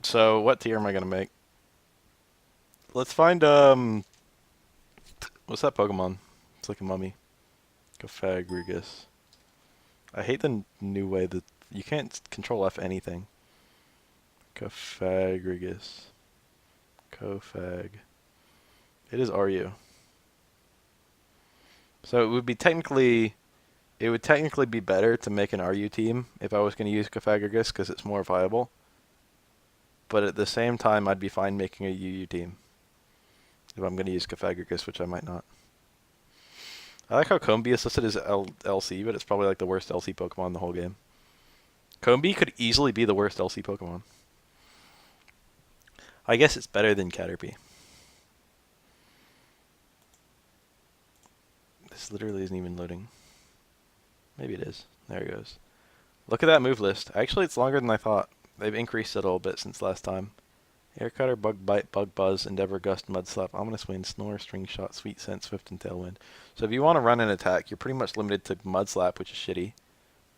So what tier am I gonna make? Let's find what's that Pokemon? It's like a mummy. Cofagrigus. I hate the new way that you can't control F anything. Cofagrigus. Cofag. It is RU. So it would technically be better to make an RU team if I was going to use Cofagrigus because it's more viable. But at the same time, I'd be fine making a UU team if I'm going to use Cofagrigus, which I might not. I like how Combi is listed as LC, but it's probably like the worst LC Pokemon in the whole game. Combi could easily be the worst LC Pokemon. I guess it's better than Caterpie. This literally isn't even loading. Maybe it is. There it goes. Look at that move list. Actually, it's longer than I thought. They've increased it a little bit since last time. Air Cutter, Bug Bite, Bug Buzz, Endeavor, Gust, Mud Slap, Ominous Wind, Snore, String Shot, Sweet Scent, Swift, and Tailwind. So if you want to run an attack, you're pretty much limited to Mud Slap, which is shitty.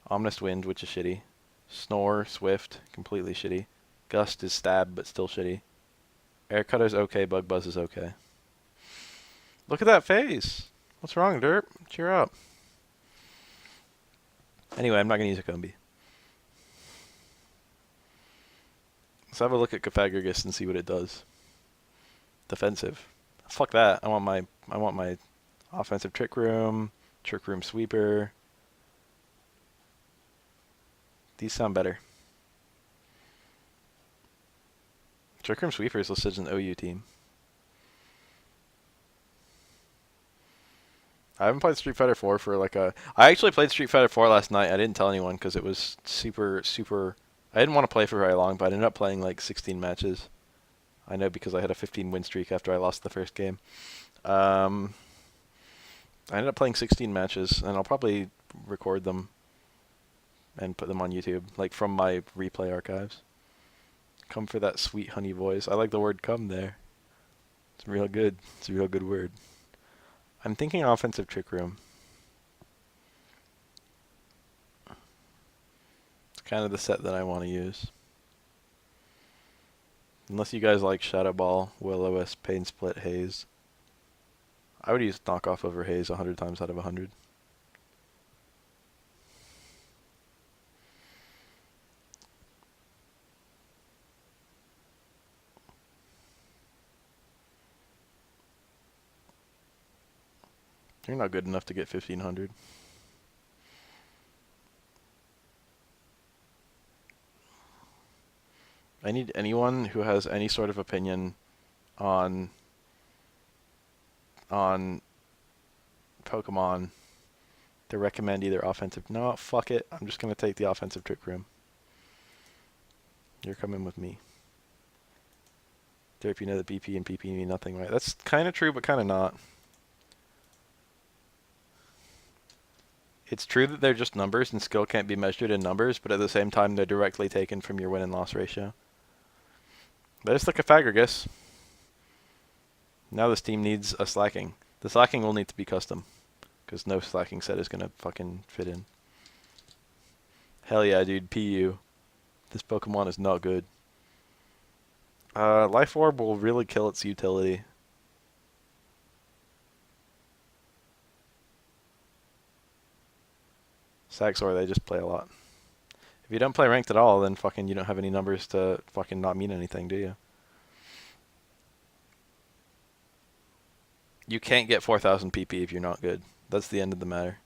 Ominous Wind, which is shitty. Snore, Swift, completely shitty. Gust is stab, but still shitty. Air Cutter's okay, Bug Buzz is okay. Look at that face! What's wrong, Derp? Cheer up. Anyway, I'm not going to use a Combi. Let's have a look at Cofagrigus and see what it does. Defensive. Fuck that. I want my offensive Trick Room Sweeper. These sound better. Trick Room Sweeper is listed as an OU team. I haven't played Street Fighter 4 for like a... I actually played Street Fighter 4 last night. I didn't tell anyone because it was super... I didn't want to play for very long, but I ended up playing like 16 matches. I know because I had a 15 win streak after I lost the first game. I ended up playing 16 matches, and I'll probably record them and put them on YouTube, like from my replay archives. Come for that sweet honey voice. I like the word come there. It's real good. It's a real good word. I'm thinking offensive Trick Room. It's kind of the set that I want to use. Unless you guys like Shadow Ball, Will-O-Wisp, Pain Split, Haze. I would use Knockoff over Haze 100 times out of 100. You're not good enough to get 1500. I need anyone who has any sort of opinion on Pokemon to recommend either offensive. No, fuck it. I'm just gonna take the offensive Trick Room. You're coming with me. Derp, you know that BP and PP mean nothing, right? That's kind of true, but kind of not. It's true that they're just numbers and skill can't be measured in numbers, but at the same time, they're directly taken from your win and loss ratio. There's the Cofagrigus. Now this team needs a slacking. The slacking will need to be custom, because no slacking set is going to fucking fit in. Hell yeah, dude. PU. This Pokemon is not good. Life Orb will really kill its utility. Saxor, they just play a lot. If you don't play ranked at all, then fucking you don't have any numbers to fucking not mean anything, do you? You can't get 4,000 PP if you're not good. That's the end of the matter.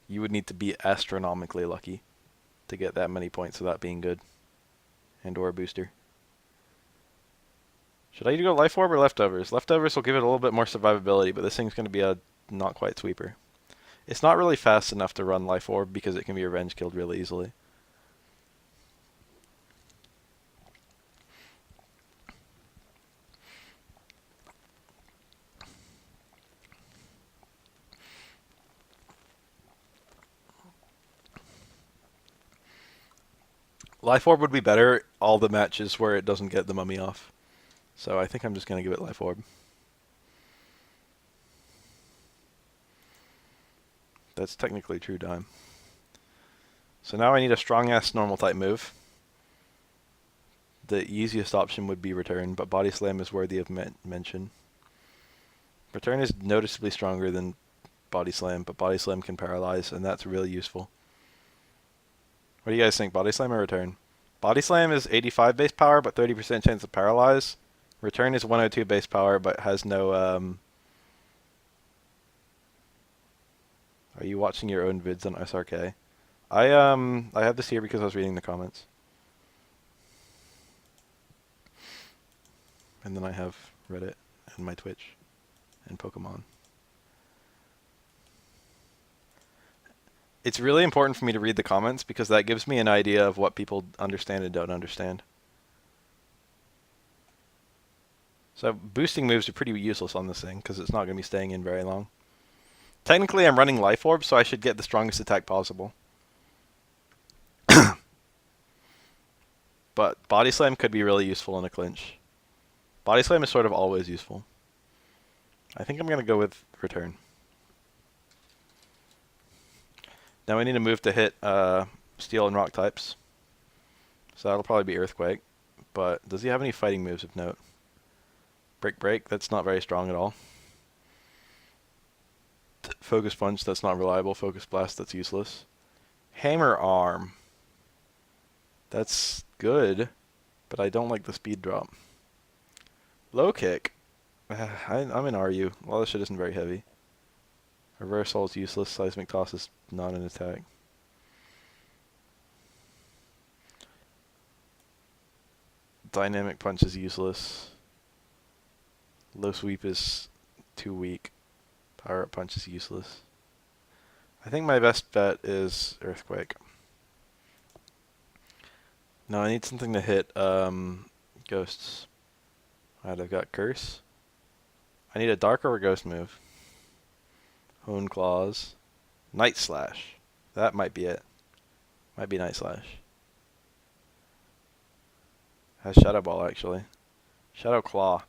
You would need to be astronomically lucky to get that many points without being good. And or a booster. Should I go Life Orb or Leftovers? Leftovers will give it a little bit more survivability, but this thing's going to be a not quite sweeper. It's not really fast enough to run Life Orb because it can be revenge killed really easily. Life Orb would be better all the matches where it doesn't get the mummy off. So I think I'm just going to give it Life Orb. That's technically true time. So now I need a strong-ass normal type move. the easiest option would be Return, but Body Slam is worthy of mention. Return is noticeably stronger than Body Slam, but Body Slam can paralyze, and that's really useful. What do you guys think, Body Slam or Return? Body Slam is 85 base power, but 30% chance of paralyze. Return is 102 base power, but has no... Are you watching your own vids on SRK? I have this here because I was reading the comments. And then I have Reddit and my Twitch and Pokemon. It's really important for me to read the comments because that gives me an idea of what people understand and don't understand. So boosting moves are pretty useless on this thing because it's not going to be staying in very long. Technically, I'm running Life Orb, so I should get the strongest attack possible. But Body Slam could be really useful in a clinch. Body Slam is sort of always useful. I think I'm going to go with Return. Now we need to move to hit Steel and Rock types. So that'll probably be Earthquake. But does he have any fighting moves of note? Break, that's not very strong at all. Focus Punch, that's not reliable. Focus Blast, that's useless. Hammer Arm. That's good, but I don't like the speed drop. Low Kick. I'm in RU. A lot of shit isn't very heavy. Reversal is useless. Seismic Toss is not an attack. Dynamic Punch is useless. Low Sweep is too weak. Power Up Punch is useless. I think my best bet is Earthquake. No, I need something to hit ghosts. Alright, I've got Curse. I need a Dark or a Ghost move. Hone Claws. Night Slash. That might be it. Might be Night Slash. Has Shadow Ball, actually. Shadow Claw.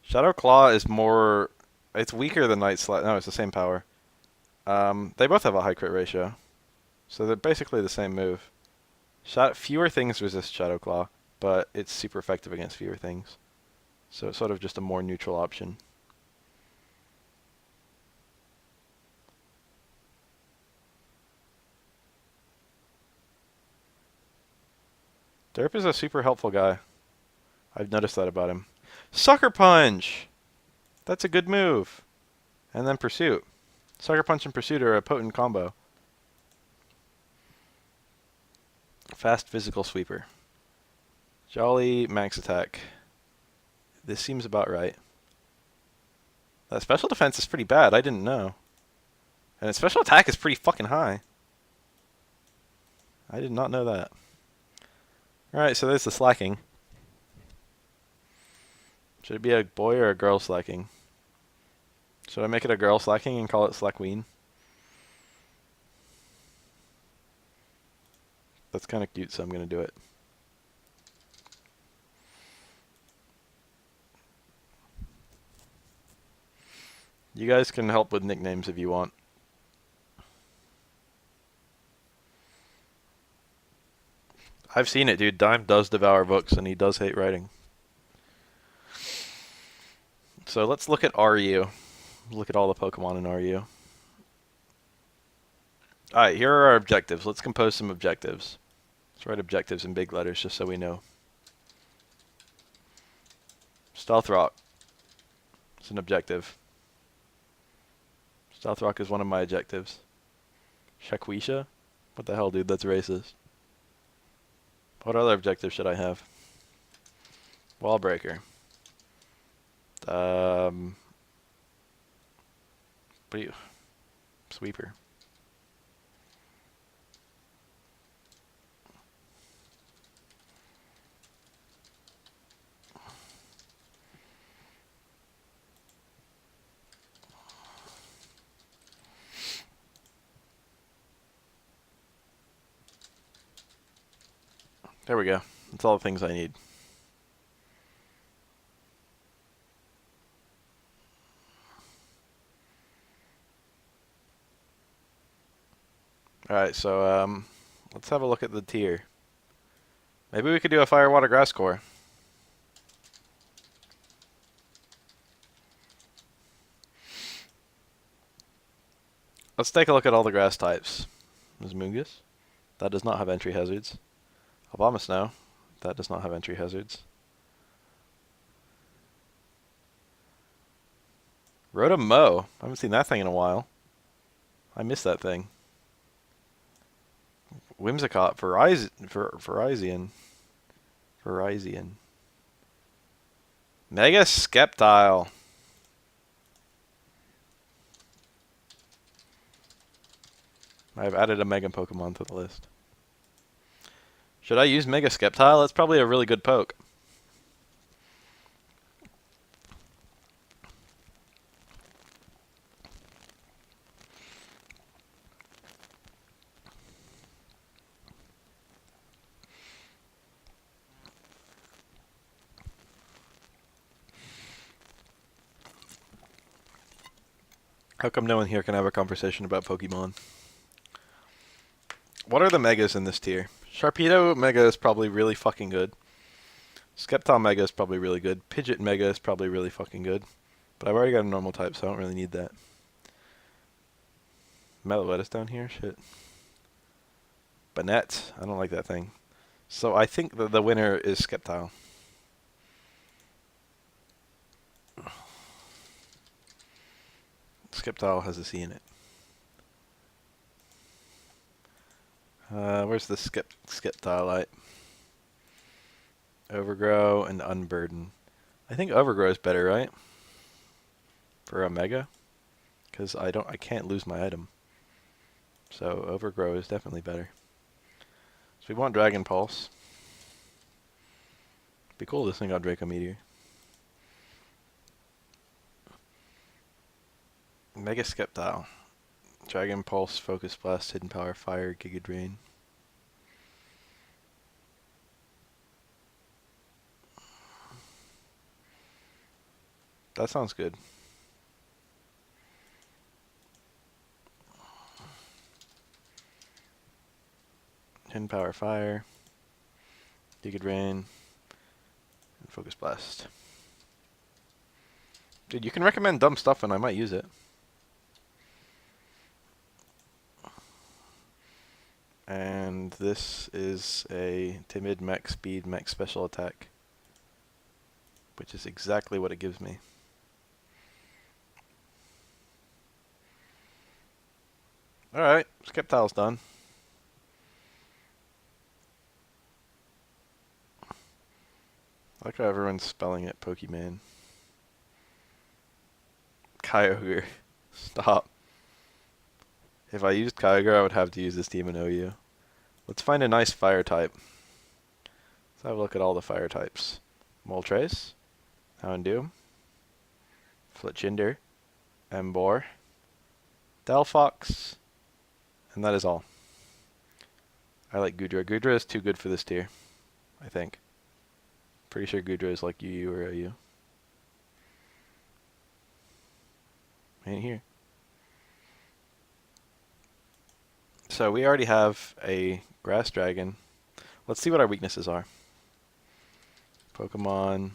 Shadow Claw is more... It's weaker than Night Slash. No, it's the same power. They both have a high crit ratio. So they're basically the same move. Fewer things resist Shadow Claw, but it's super effective against fewer things. So it's sort of just a more neutral option. Derp is a super helpful guy. I've noticed that about him. Sucker Punch! That's a good move. And then Pursuit. Sucker Punch and Pursuit are a potent combo. Fast Physical Sweeper. Jolly Max Attack. This seems about right. That special defense is pretty bad. I didn't know. And its special attack is pretty fucking high. I did not know that. Alright, so there's the slacking. Should it be a boy or a girl slacking? Should I make it a girl slacking and call it Slackween? That's kind of cute, so I'm going to do it. You guys can help with nicknames if you want. I've seen it, dude. Dime does devour books, and he does hate writing. So let's look at RU. Look at all the Pokemon in RU. Alright, here are our objectives. Let's compose some objectives. Let's write objectives in big letters just so we know. Stealth Rock. It's an objective. Stealth Rock is one of my objectives. Shaquisha? What the hell, dude? That's racist. What other objectives should I have? Wall Breaker. Sweeper. There we go. That's all the things I need. Alright, so let's have a look at the tier. Maybe we could do a fire, water, grass core. Let's take a look at all the grass types. There's Mungus. That does not have entry hazards. Obama Snow. That does not have entry hazards. Rotom-Mow. I haven't seen that thing in a while. I miss that thing. Whimsicott. Verizon. Mega Skeptile. I've added a Mega Pokemon to the list. Should I use Mega Skeptile? That's probably a really good poke. How come no one here can have a conversation about Pokemon? What are the Megas in this tier? Sharpedo Mega is probably really fucking good. Skeptile Mega is probably really good. Pidgeot Mega is probably really fucking good. But I've already got a normal type, so I don't really need that. Meloetta's down here? Shit. Banette. I don't like that thing. So I think that the winner is Skeptile. Skeptile has a C in it. Where's the Skeptile? Overgrow and Unburden. I think Overgrow is better, right? For a Mega? Because I can't lose my item. So Overgrow is definitely better. So we want Dragon Pulse. Be cool this thing got Draco Meteor. Mega Skeptile. Dragon Pulse, Focus Blast, Hidden Power, Fire, Giga Drain. That sounds good. Hidden Power, Fire, Giga Drain, and Focus Blast. Dude, you can recommend dumb stuff and I might use it. And this is a Timid Mech Speed Mech Special Attack, which is exactly what it gives me. Alright, Skeptile's done. I like how everyone's spelling it Pokemon. Kyogre. Stop. If I used Kyogre, I would have to use this team in OU. Let's find a nice fire type. Let's have a look at all the fire types. Moltres, Houndoom, Fletchinder, Emboar, Delphox, and that is all. I like Goodra. Goodra is too good for this tier, I think. Pretty sure Goodra is like UU or OU. Ain't here. So we already have a Grass Dragon. Let's see what our weaknesses are. Pokemon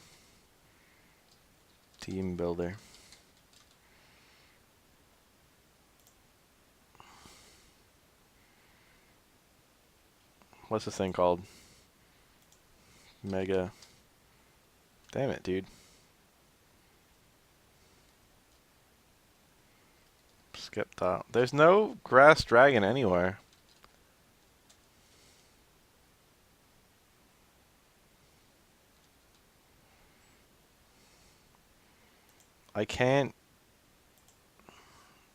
Team Builder. What's this thing called? Mega. Damn it, dude. Skeptile. There's no Grass Dragon anywhere. I can't.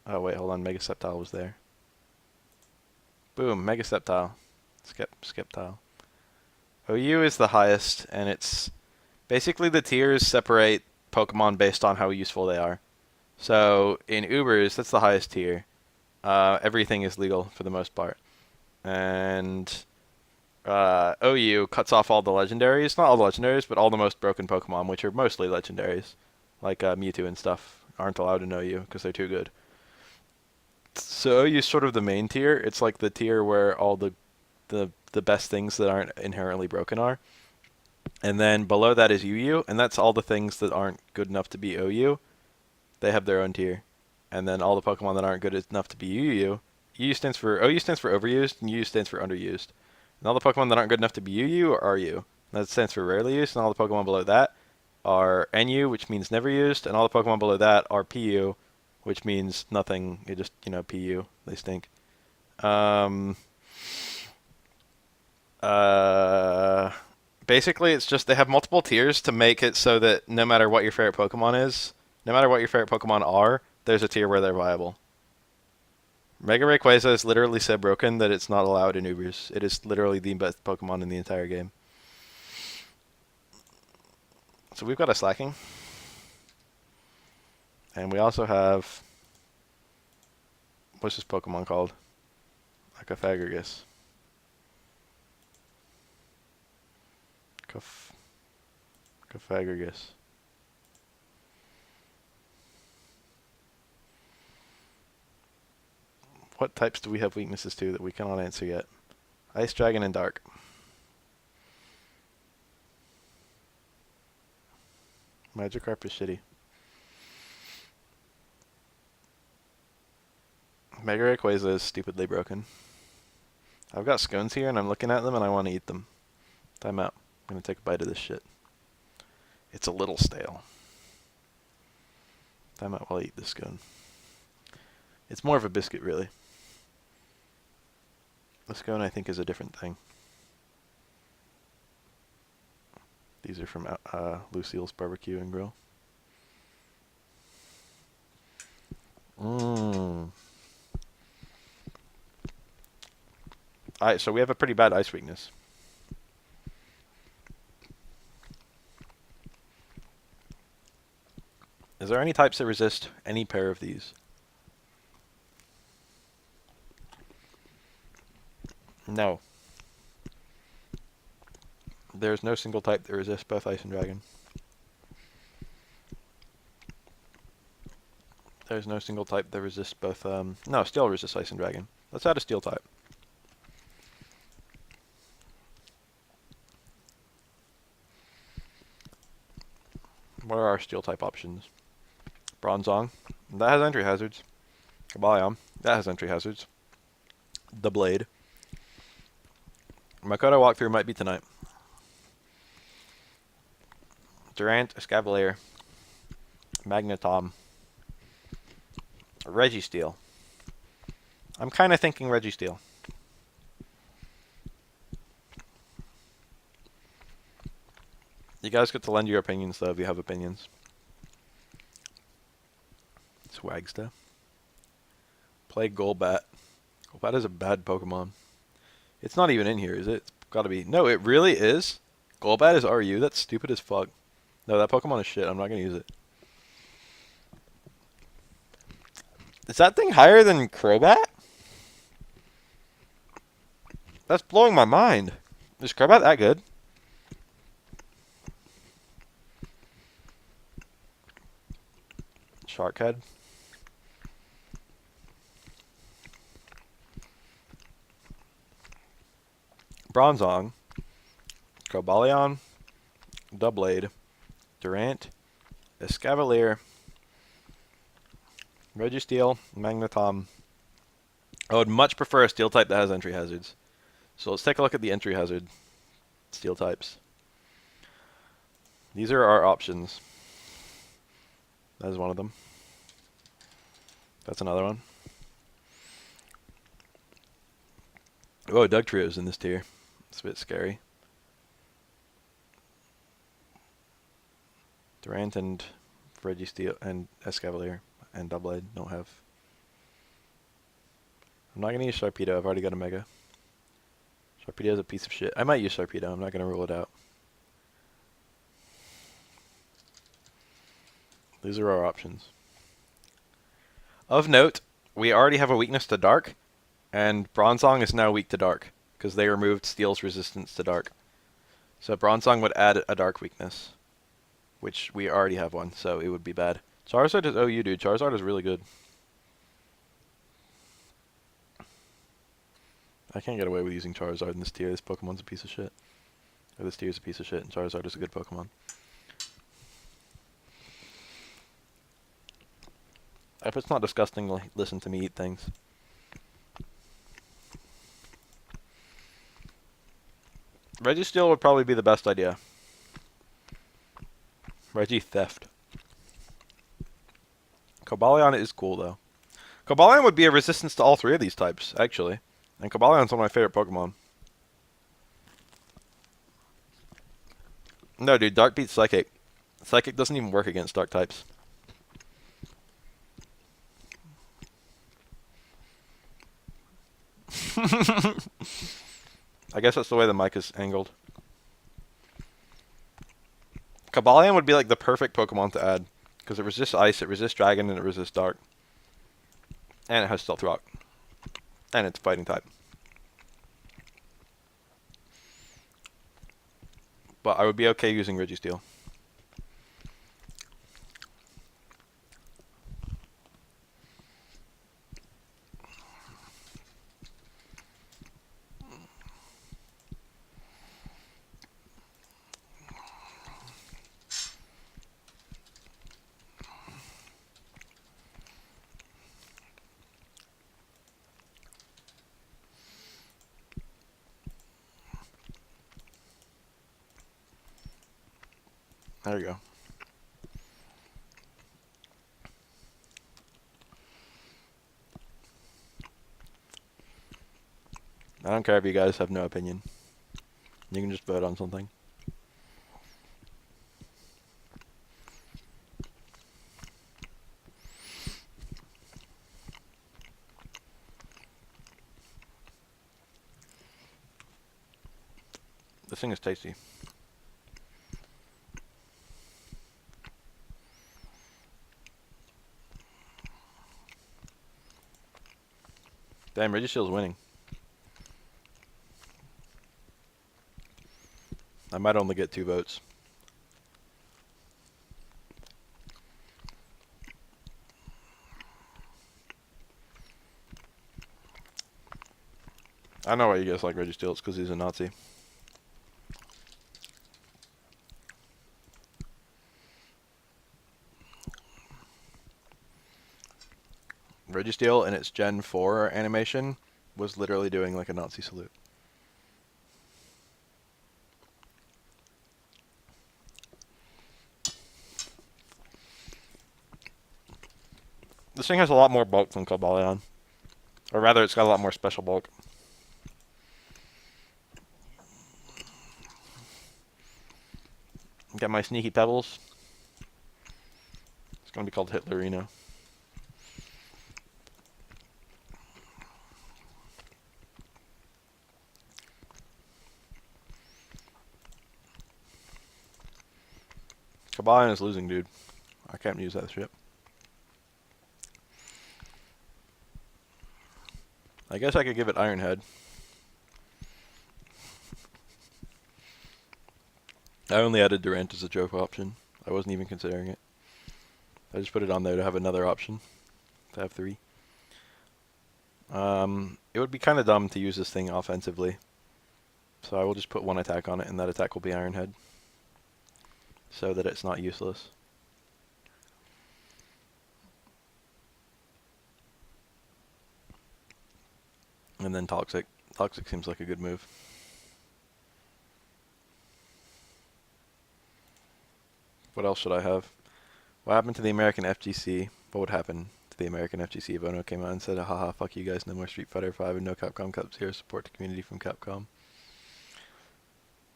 Oh wait, hold on. Mega Sceptile was there. Boom, Mega Sceptile. Skeptile. OU is the highest, and it's basically the tiers separate Pokemon based on how useful they are. So in Ubers, that's the highest tier. Everything is legal for the most part. And OU cuts off all the legendaries. Not all the legendaries, but all the most broken Pokemon, which are mostly legendaries. Like Mewtwo and stuff aren't allowed in OU because they're too good. So OU is sort of the main tier. It's like the tier where all the the best things that aren't inherently broken are. And then below that is UU, and that's all the things that aren't good enough to be OU. They have their own tier. And then all the Pokemon that aren't good enough to be UU. OU stands for overused, and UU stands for underused. And all the Pokemon that aren't good enough to be UU are RU. That stands for rarely used, and all the Pokemon below that are NU, which means never used, and all the Pokemon below that are PU, which means nothing. It just, PU. They stink. Basically, it's just they have multiple tiers to make it so that no matter what your favorite Pokemon is, no matter what your favorite Pokemon are, there's a tier where they're viable. Mega Rayquaza is literally so broken that it's not allowed in Ubers. It is literally the best Pokemon in the entire game. So we've got a Slacking. And we also have... What's this Pokemon called? Acaphagus. Acaphagus. What types do we have weaknesses to that we cannot answer yet? Ice Dragon and Dark. Magikarp is shitty. Mega Rayquaza is stupidly broken. I've got scones here and I'm looking at them and I want to eat them. Time out. I'm going to take a bite of this shit. It's a little stale. Time out while I eat this scone. It's more of a biscuit, really. The scone, I think, is a different thing. These are from Lucille's Barbecue and Grill. Alright, so we have a pretty bad ice weakness. Is there any types that resist any pair of these? No. There's no single type that resists both Ice and Dragon. There's no single type that resists both, no, Steel resists Ice and Dragon. Let's add a Steel type. What are our Steel type options? Bronzong. That has entry hazards. Kabalion. That has entry hazards. The Blade. Makoto walkthrough might be tonight. Durant, Escavalier, Magnetom, Registeel. I'm kind of thinking Registeel. You guys get to lend your opinions, though, if you have opinions. Swagsta. Play Golbat. Golbat is a bad Pokemon. It's not even in here, is it? It's gotta be. No, it really is. Golbat is RU. That's stupid as fuck. No, that Pokemon is shit. I'm not gonna use it. Is that thing higher than Crobat? That's blowing my mind. Is Crobat that good? Sharkhead. Bronzong, Cobalion, Doublade, Durant, Escavalier, Registeel, Magnetom. I would much prefer a Steel type that has entry hazards. So let's take a look at the entry hazard Steel types. These are our options. That is one of them. That's another one. Oh, Dugtrio's in this tier. It's a bit scary. Durant and Registeel and Escavalier and Doublade don't have. I'm not going to use Sharpedo. I've already got a Mega. Sharpedo is a piece of shit. I might use Sharpedo. I'm not going to rule it out. These are our options. Of note, we already have a weakness to Dark, and Bronzong is now weak to Dark, because they removed Steel's resistance to Dark. So Bronzong would add a Dark weakness, which we already have one, so it would be bad. Charizard is OU, dude. Charizard is really good. I can't get away with using Charizard in this tier. This Pokemon's a piece of shit. Or this tier's a piece of shit, and Charizard is a good Pokemon. If it's not disgusting, listen to me eat things. Registeel would probably be the best idea. Theft. Cobalion is cool, though. Cobalion would be a resistance to all three of these types, actually. And Cobalion's one of my favorite Pokemon. No, dude, Dark beats Psychic. Psychic doesn't even work against Dark types. I guess that's the way the mic is angled. Cobalion would be like the perfect Pokemon to add. Because it resists Ice, it resists Dragon, and it resists Dark. And it has Stealth Rock. And it's Fighting type. But I would be okay using Registeel. There you go. I don't care if you guys have no opinion. You can just vote on something. This thing is tasty. Damn, Registeel's winning. I might only get 2 votes. I know why you guys like Registeel. It's because he's a Nazi. Registeel in its Gen 4 animation was literally doing like a Nazi salute. This thing has a lot more bulk than Cobalion. Or rather, it's got a lot more special bulk. Got my sneaky pebbles. It's gonna be called Hitlerino. Cobalion is losing, dude. I can't use that shit. I guess I could give it Iron Head. I only added Durant as a joke option. I wasn't even considering it. I just put it on there to have another option. To have 3. It would be kind of dumb to use this thing offensively. So I will just put 1 attack on it, and that attack will be Iron Head. So that it's not useless. And then Toxic. Toxic seems like a good move. What else should I have? What happened to the American FGC? What would happen to the American FGC if Ono came out and said, haha, fuck you guys, no more Street Fighter 5 and no Capcom Cup 0, support the community from Capcom?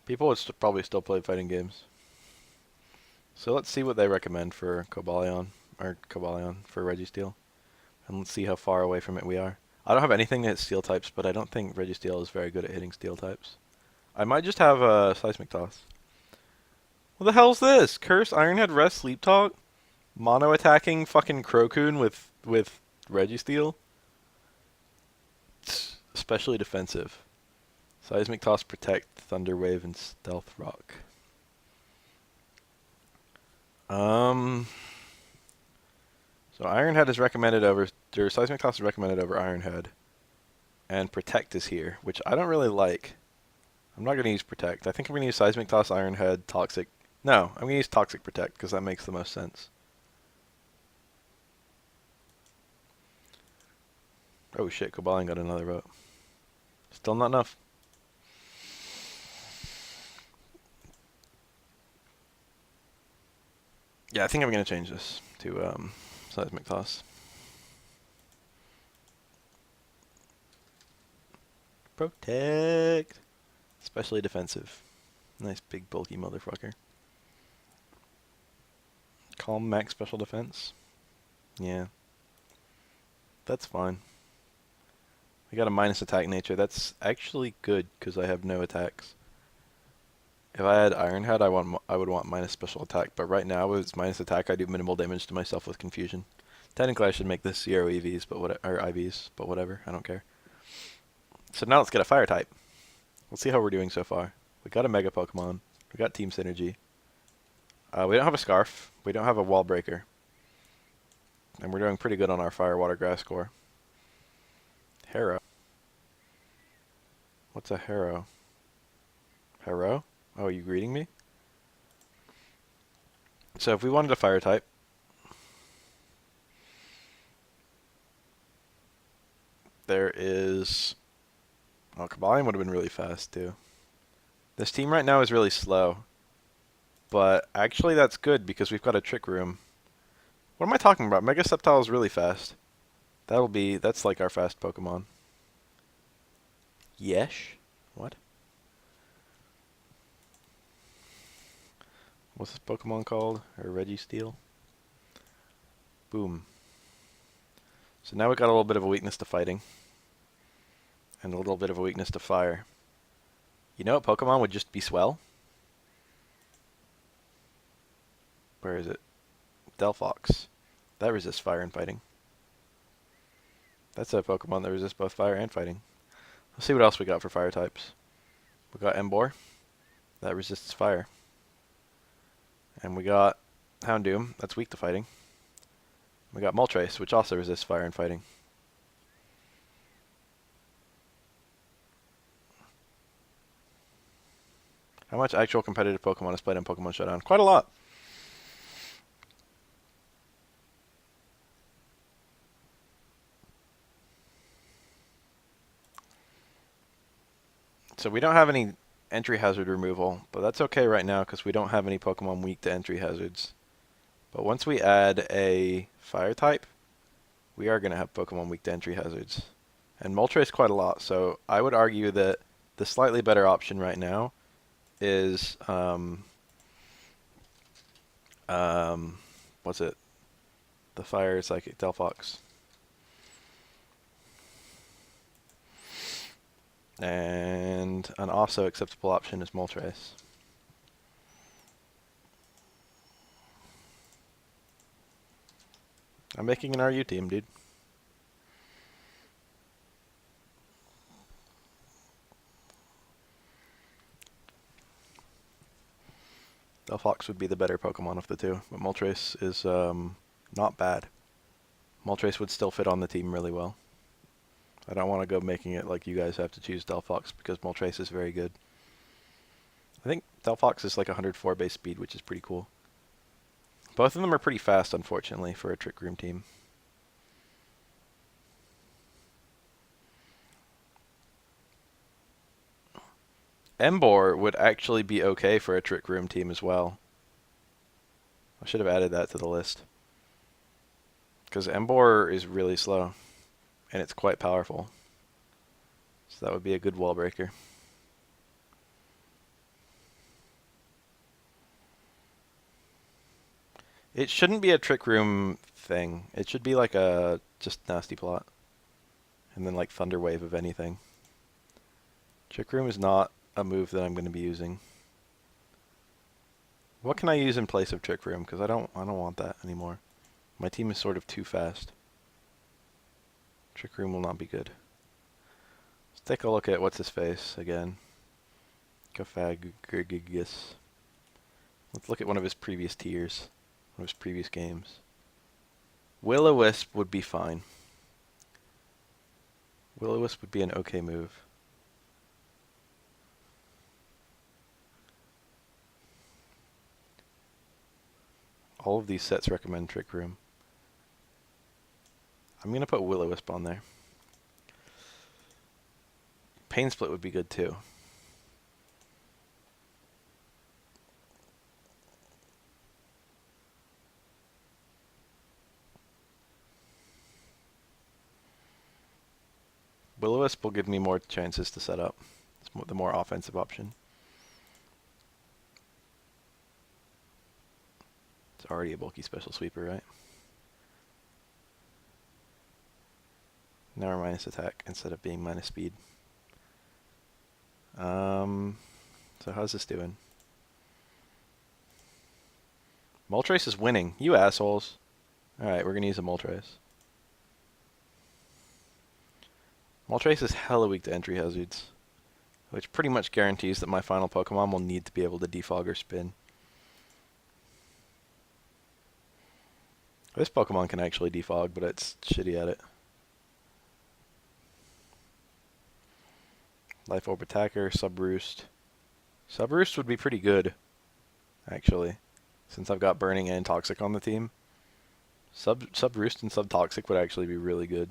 People would probably still play fighting games. So let's see what they recommend for Cobalion for Registeel. And let's see how far away from it we are. I don't have anything that hits steel types, but I don't think Registeel is very good at hitting steel types. I might just have a Seismic Toss. What the hell's this? Curse, Ironhead, Rest, Sleep Talk? Mono attacking fucking Crocoon with Registeel? Especially defensive. Seismic Toss, Protect, Thunder Wave, and Stealth Rock. So Ironhead is recommended over, or Seismic Toss is recommended over Ironhead. And Protect is here, which I don't really like. I'm not going to use Protect. I think I'm going to use Seismic Toss, Iron Head, Toxic. No, I'm going to use Toxic Protect because that makes the most sense. Oh shit, Cobalion got another vote. Still not enough. Yeah, I think I'm going to change this to Seismic Toss. Protect! Especially defensive. Nice big bulky motherfucker. Calm max special defense. Yeah. That's fine. I got a minus attack nature. That's actually good because I have no attacks. If I had Iron Head, I would want minus special attack. But right now, with its minus attack, I do minimal damage to myself with confusion. Technically, I should make this 0 EVs, or IVs, but whatever. I don't care. So now let's get a fire type. Let's see how we're doing so far. We got a Mega Pokemon. We got Team Synergy. We don't have a Scarf. We don't have a Wall Breaker. And we're doing pretty good on our Fire, Water, Grass score. Harrow. What's a Harrow? Harrow? Oh, are you greeting me? So if we wanted a fire type, there is... Oh, Cobalion would have been really fast, too. This team right now is really slow. But actually that's good because we've got a Trick Room. What am I talking about? Mega Sceptile is really fast. That's like our fast Pokemon. Yesh? What? What's this Pokemon called? Or Registeel? Boom. So now we've got a little bit of a weakness to fighting. And a little bit of a weakness to fire. You know what Pokemon would just be swell? Where is it? Delphox. That resists fire and fighting. That's a Pokemon that resists both fire and fighting. Let's see what else we got for fire types. We got Emboar. That resists fire. And we got Houndoom. That's weak to fighting. We got Moltres, which also resists fire and fighting. How much actual competitive Pokemon is played in Pokemon Showdown? Quite a lot. So we don't have any entry hazard removal, but that's okay right now because we don't have any Pokemon weak to entry hazards. But once we add a fire type, we are going to have Pokemon weak to entry hazards. And Moltres quite a lot, so I would argue that the slightly better option right now is, what's it? The Fire Psychic Delphox. And an also acceptable option is Moltres. I'm making an RU team, dude. Delphox would be the better Pokemon of the two, but Moltres is not bad. Moltres would still fit on the team really well. I don't want to go making it like you guys have to choose Delphox because Moltres is very good. I think Delphox is like 104 base speed, which is pretty cool. Both of them are pretty fast, unfortunately, for a Trick Room team. Emboar would actually be okay for a Trick Room team as well. I should have added that to the list. Because Emboar is really slow. And it's quite powerful. So that would be a good wall breaker. It shouldn't be a Trick Room thing. It should be like a just nasty plot. And then like Thunder Wave of anything. Trick Room is not a move that I'm going to be using. What can I use in place of Trick Room? Because I don't want that anymore. My team is sort of too fast. Trick Room will not be good. Let's take a look at what's his face again. Gafagrigus. Let's look at one of his previous tiers. One of his previous games. Will-O-Wisp would be fine. Will-O-Wisp would be an okay move. All of these sets recommend Trick Room. I'm going to put Will-O-Wisp on there. Pain Split would be good too. Will-O-Wisp will give me more chances to set up. It's the more offensive option. It's already a bulky special sweeper, right? Now we're minus attack instead of being minus speed. So how's this doing? Moltres is winning. You assholes. Alright, we're going to use a Moltres. Moltres is hella weak to entry hazards, which pretty much guarantees that my final Pokemon will need to be able to defog or spin. This Pokemon can actually defog, but it's shitty at it. Life Orb Attacker, Subroost. Subroost would be pretty good, actually, since I've got Burning and Toxic on the team. Subroost and Subtoxic would actually be really good.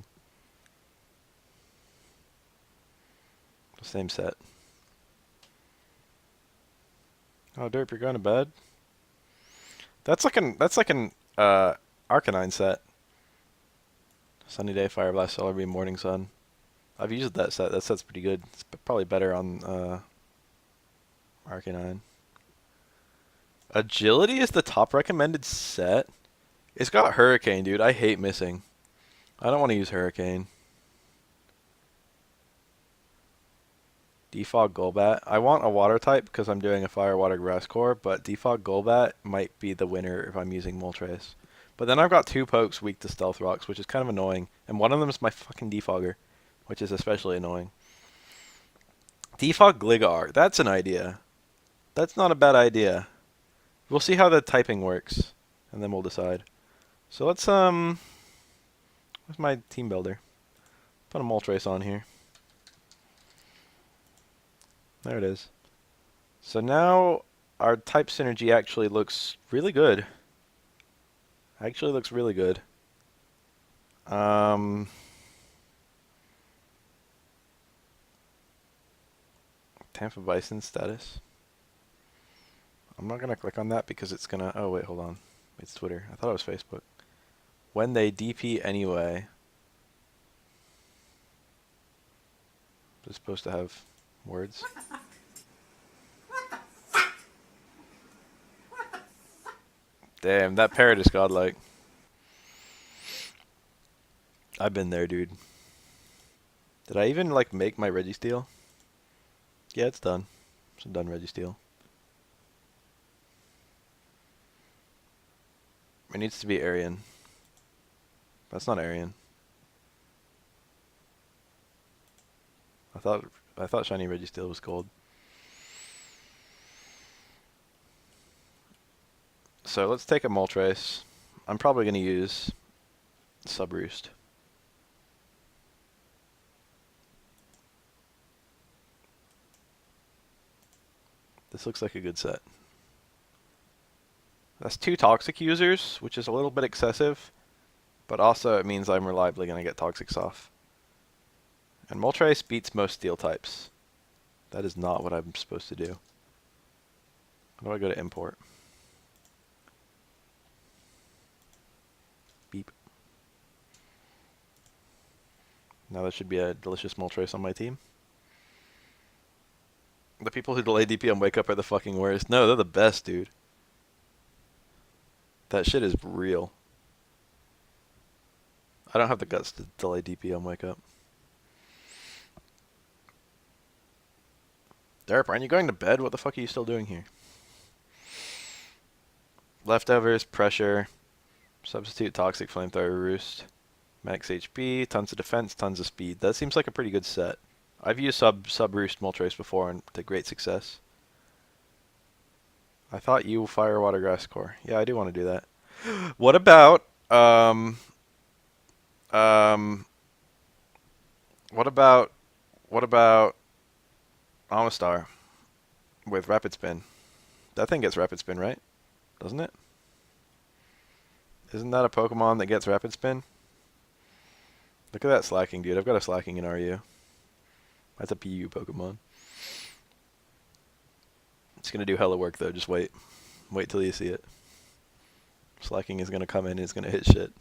Same set. Oh, Derp, you're going to bed? That's like an Arcanine set. Sunny Day, Fire Blast, Solar Beam, Morning Sun. I've used that set. That set's pretty good. It's probably better on Arcanine. Agility is the top recommended set? It's got Hurricane, dude. I hate missing. I don't want to use Hurricane. Defog Golbat. I want a water type because I'm doing a fire water grass core, but Defog Golbat might be the winner if I'm using Moltres. But then I've got two pokes weak to Stealth Rocks, which is kind of annoying. And one of them is my fucking Defogger, which is especially annoying. Defog Gligar. That's an idea. That's not a bad idea. We'll see how the typing works, and then we'll decide. So let's, where's my team builder? Put a Moltres on here. There it is. So now our type synergy actually looks really good. Actually looks really good. Tampa Bison status. I'm not going to click on that because it's going to... Oh, wait, hold on. It's Twitter. I thought it was Facebook. When they DP anyway... Is it supposed to have words? Damn, that parrot is godlike. I've been there, dude. Did I even, like, make my Registeel? Yeah, it's done. It's a done Registeel. It needs to be Arian. That's not Arian. I thought Shiny Registeel was gold. So let's take a Moltres. I'm probably going to use Subroost. This looks like a good set. That's two Toxic users, which is a little bit excessive, but also it means I'm reliably going to get Toxics off. And Moltres beats most Steel types. That is not what I'm supposed to do. How do I go to import? Beep. Now there should be a delicious Moltres on my team. The people who delay DP on Wake Up are the fucking worst. No, they're the best, dude. That shit is real. I don't have the guts to delay DP on Wake Up. Derp, aren't you going to bed? What the fuck are you still doing here? Leftovers, Pressure, Substitute Toxic Flamethrower Roost, Max HP, tons of defense, tons of speed. That seems like a pretty good set. I've used Sub-Roost Moltres before and to great success. I thought you Fire Water Grass Core. Yeah, I do want to do that. What about What about Amistar with Rapid Spin? That thing gets Rapid Spin, right? Doesn't it? Isn't that a Pokemon that gets Rapid Spin? Look at that Slacking, dude. I've got a Slacking in RU. That's a PU Pokemon. It's gonna do hella work though. Just wait. Wait till you see it. Slacking is gonna come in and it's gonna hit shit.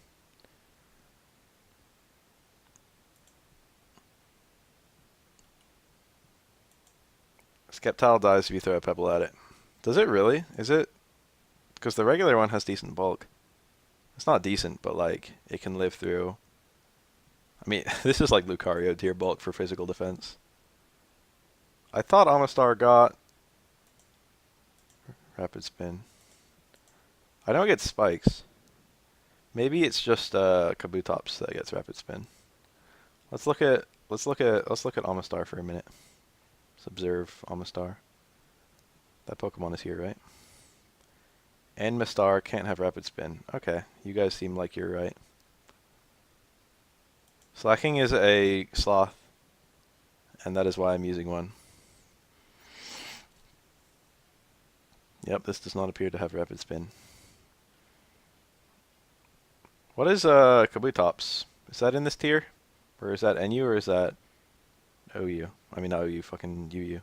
Sceptile dies if you throw a pebble at it. Does it really? Is it? Because the regular one has decent bulk. It's not decent, but like it can live through. I mean, this is like Lucario tier bulk for physical defense. I thought Amistar got Rapid Spin. I know it gets spikes. Maybe it's just Kabutops that gets Rapid Spin. Let's look at Amistar for a minute. Let's observe Amistar. That Pokemon is here, right? And Mistar can't have Rapid Spin. Okay, you guys seem like you're right. Slacking is a sloth, and that is why I'm using one. Yep, this does not appear to have Rapid Spin. What is Kabutops? Is that in this tier? Or is that NU or is that OU? I mean not OU, fucking UU.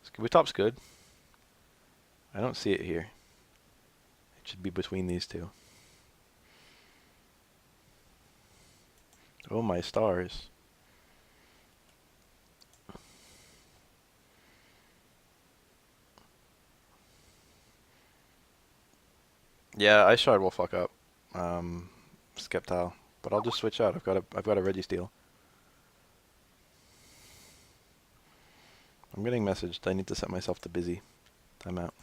Is Kabutops good? I don't see it here. It should be between these two. Oh my stars. Yeah, Ice Shard will fuck up Sceptile, but I'll just switch out. I've got a Registeel. I'm getting messaged. I need to set myself to busy. Time out.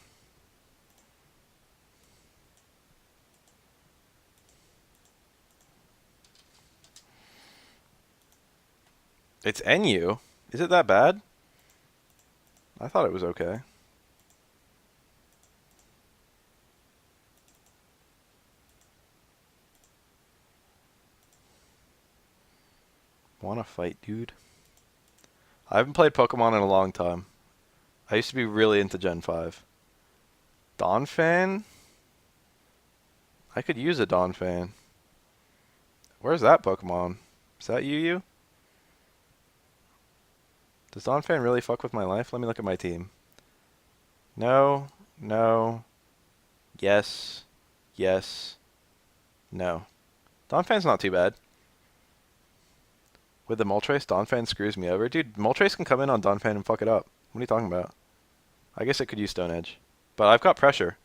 It's NU? Is it that bad? I thought it was okay. Wanna fight, dude? I haven't played Pokemon in a long time. I used to be really into Gen 5. Donphan? I could use a Donphan. Where's that Pokemon? Is that UU? Does Donphan really fuck with my life? Let me look at my team. No, no, yes, yes, no. Donphan's not too bad. With the Moltres, Donphan screws me over. Dude, Moltres can come in on Donphan and fuck it up. What are you talking about? I guess it could use Stone Edge. But I've got pressure.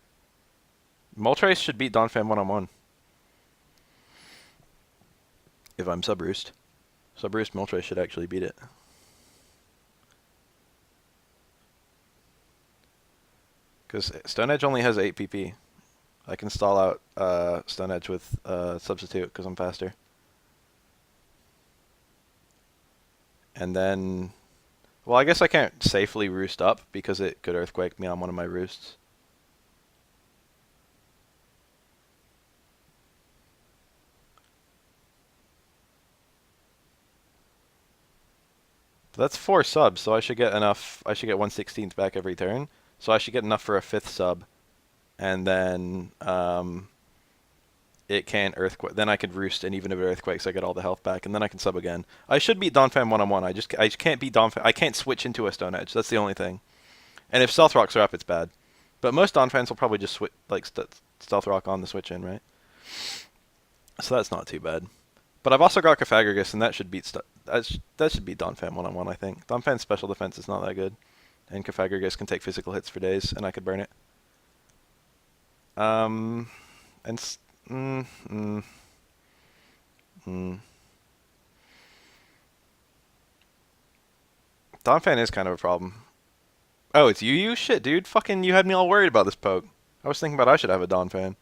Moltres should beat Donphan one-on-one. If I'm Subroost. Subroost Moltres should actually beat it. Because Stone Edge only has 8 PP. I can stall out Stone Edge with Substitute because I'm faster. And then, well, I guess I can't safely roost up because it could Earthquake me on one of my roosts. But that's 4 subs, so I should get enough. I should get 1/16th back every turn. So I should get enough for a 5th sub. And then it can Earthquake. Then I could roost, and even if it Earthquakes, I get all the health back, and then I can sub again. I should beat Donphan one-on-one. I just can't beat Donphan. I can't switch into a Stone Edge. That's the only thing. And if Stealth Rocks are up, it's bad. But most Donphans will probably just switch, like Stealth Rock on the switch in, right? So that's not too bad. But I've also got Cofagrigus, and that should beat that should beat Donphan one-on-one. I think Donphan's special defense is not that good, and Cofagrigus can take physical hits for days, and I could burn it. And Donphan is kind of a problem. Oh, it's you? Shit, dude. Fucking, you had me all worried about this poke. I was thinking about I should have a Donphan.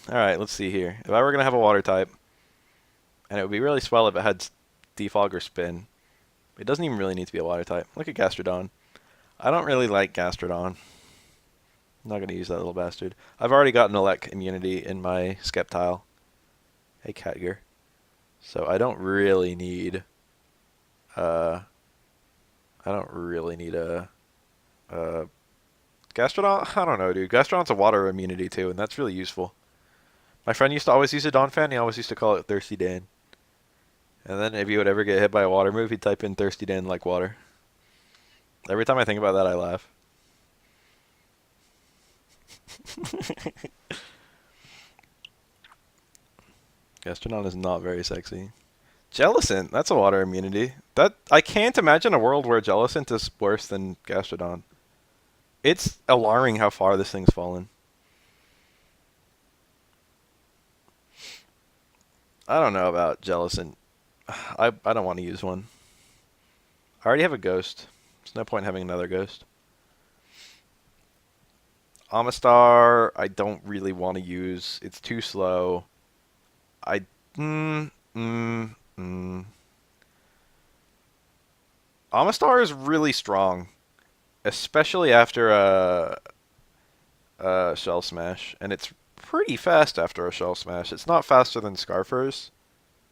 Alright, let's see here. If I were going to have a water type, and it would be really swell if it had Defog or Spin. It doesn't even really need to be a water type. Look at Gastrodon. I don't really like Gastrodon. I'm not going to use that little bastard. I've already got an Elec immunity in my Sceptile. Hey, Catgear. So I don't really need uh a Gastrodon. I don't know, dude. Gastrodon's a water immunity too, and that's really useful. My friend used to always use a Don fan. He always used to call it Thirsty Dan. And then if you would ever get hit by a water move, he'd type in Thirsty Dan like water. Every time I think about that, I laugh. Gastrodon is not very sexy. Jellicent, that's a water immunity. That I can't imagine a world where Jellicent is worse than Gastrodon. It's alarming how far this thing's fallen. I don't know about Jellicent. I don't want to use one. I already have a ghost. There's no point in having another ghost. Amistar, I don't really want to use. It's too slow. I mm, mm, mm. Amistar is really strong, especially after a Shell Smash, and it's pretty fast after a Shell Smash. It's not faster than Scarfers.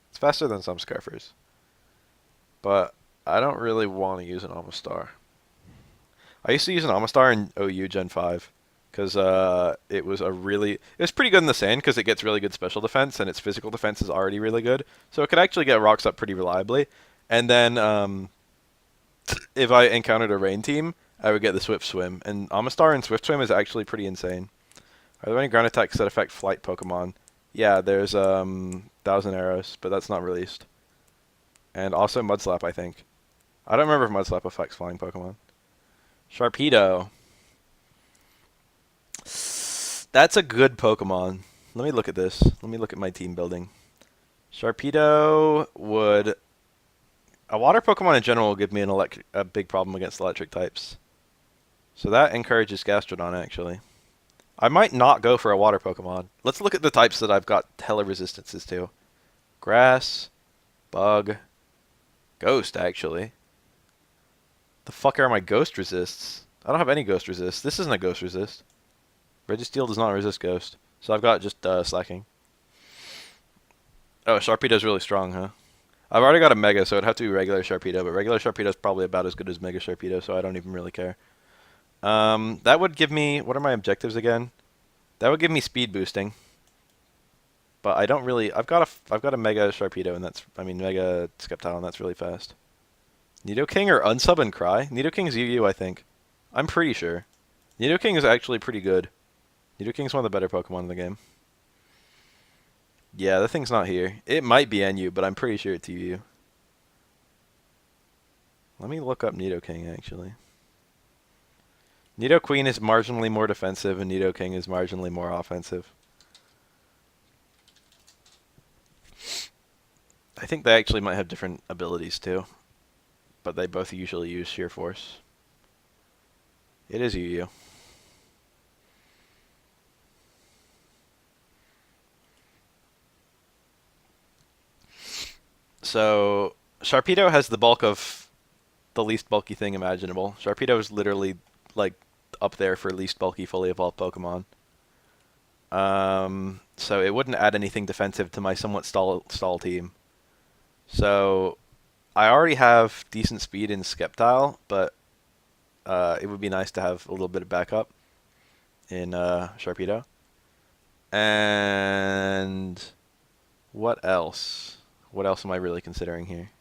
It's faster than some Scarfers, but I don't really want to use an Amistar. I used to use an Amistar in OU Gen 5 because it was pretty good in the sand because it gets really good special defense and its physical defense is already really good, so it could actually get rocks up pretty reliably. And then if I encountered a rain team, I would get the Swift Swim, and Amistar in Swift Swim is actually pretty insane. Are there any ground attacks that affect flight Pokemon? Yeah, there's Thousand Arrows, but that's not released. And also Mudslap, I think. I don't remember if Mudslap affects flying Pokemon. Sharpedo. That's a good Pokemon. Let me look at this. Let me look at my team building. Sharpedo would... A water Pokemon in general will give me a big problem against electric types. So that encourages Gastrodon, actually. I might not go for a water Pokemon. Let's look at the types that I've got hella resistances to. Grass, Bug, Ghost, actually. The fuck are my Ghost resists? I don't have any Ghost resists. This isn't a Ghost resist. Registeel does not resist Ghost. So I've got just Slacking. Oh, Sharpedo's really strong, huh? I've already got a Mega, so it'd have to be regular Sharpedo, but regular Sharpedo's probably about as good as Mega Sharpedo, so I don't even really care. That would give me... What are my objectives again? That would give me speed boosting. But I don't really... I've got a Mega Sharpedo, and that's... I mean, Mega Sceptile, and that's really fast. Nidoking or Unsub and Cry? Nidoking's UU, I think. I'm pretty sure. Nidoking is actually pretty good. Nidoking's one of the better Pokemon in the game. Yeah, the thing's not here. It might be NU, but I'm pretty sure it's UU. Let me look up Nidoking, actually. Nidoqueen is marginally more defensive, and Nidoking is marginally more offensive. I think they actually might have different abilities, too. But they both usually use Sheer Force. It is UU. So, Sharpedo has the bulk of the least bulky thing imaginable. Sharpedo is literally, like, up there for least bulky fully evolved Pokemon. So it wouldn't add anything defensive to my somewhat stall team. So, I already have decent speed in Sceptile, but it would be nice to have a little bit of backup in Sharpedo. And what else? What else am I really considering here?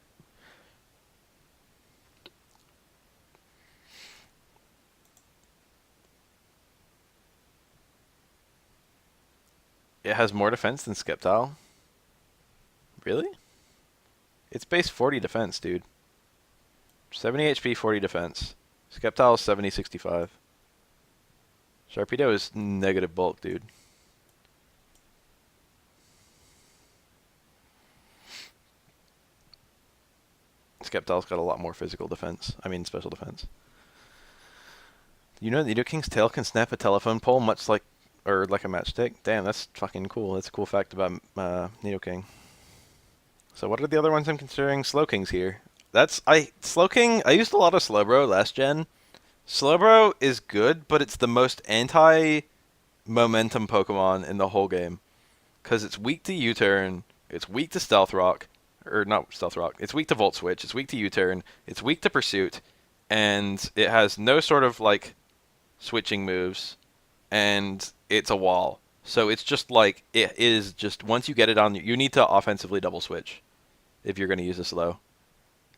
It has more defense than Sceptile. Really? It's base 40 defense, dude. 70 HP, 40 defense. Sceptile is 70, 65. Sharpedo is negative bulk, dude. Sceptile's got a lot more physical defense. I mean, special defense. You know Nidoking's tail can snap a telephone pole much like, or like a matchstick? Damn, that's fucking cool. That's a cool fact about Nidoking. So what are the other ones I'm considering? Slowking's here. Slowking, I used a lot of Slowbro last gen. Slowbro is good, but it's the most anti-momentum Pokemon in the whole game. Because it's weak to U-turn, it's weak to Stealth Rock, Or not Stealth Rock. It's weak to Volt Switch. It's weak to U-Turn. It's weak to Pursuit. And it has no sort of, like, switching moves. And it's a wall. So it's just like, it is just, once you get it on, you need to offensively double switch if you're going to use this low.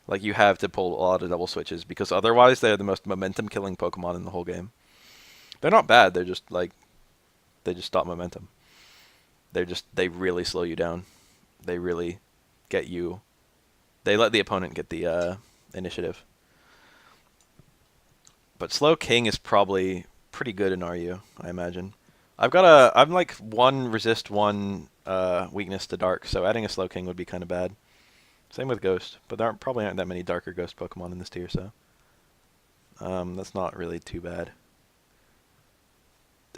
Like, you have to pull a lot of double switches, because otherwise they're the most momentum-killing Pokemon in the whole game. They're not bad, they're just, like, they just stop momentum. They really slow you down. They really get you. They let the opponent get the initiative. But Slow King is probably pretty good in RU, I imagine. I'm like 1 resist, 1 weakness to dark, so adding a Slow King would be kind of bad. Same with Ghost, but there probably aren't that many darker Ghost Pokemon in this tier, so that's not really too bad.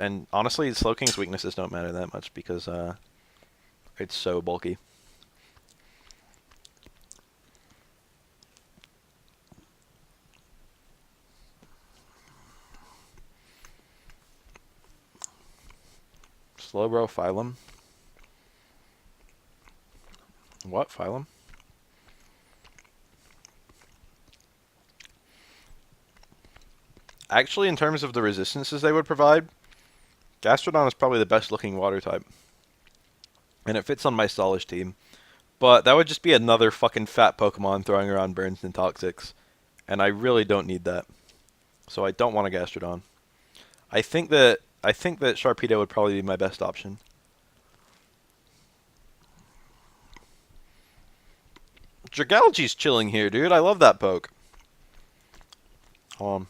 And honestly, Slow King's weaknesses don't matter that much because it's so bulky. Slowbro Phylum. What? Phylum? Actually, in terms of the resistances they would provide, Gastrodon is probably the best looking water type. And it fits on my Stalish team. But that would just be another fucking fat Pokemon throwing around burns and toxics. And I really don't need that. So I don't want a Gastrodon. I think that Sharpedo would probably be my best option. Dragalge's chilling here, dude. I love that poke. That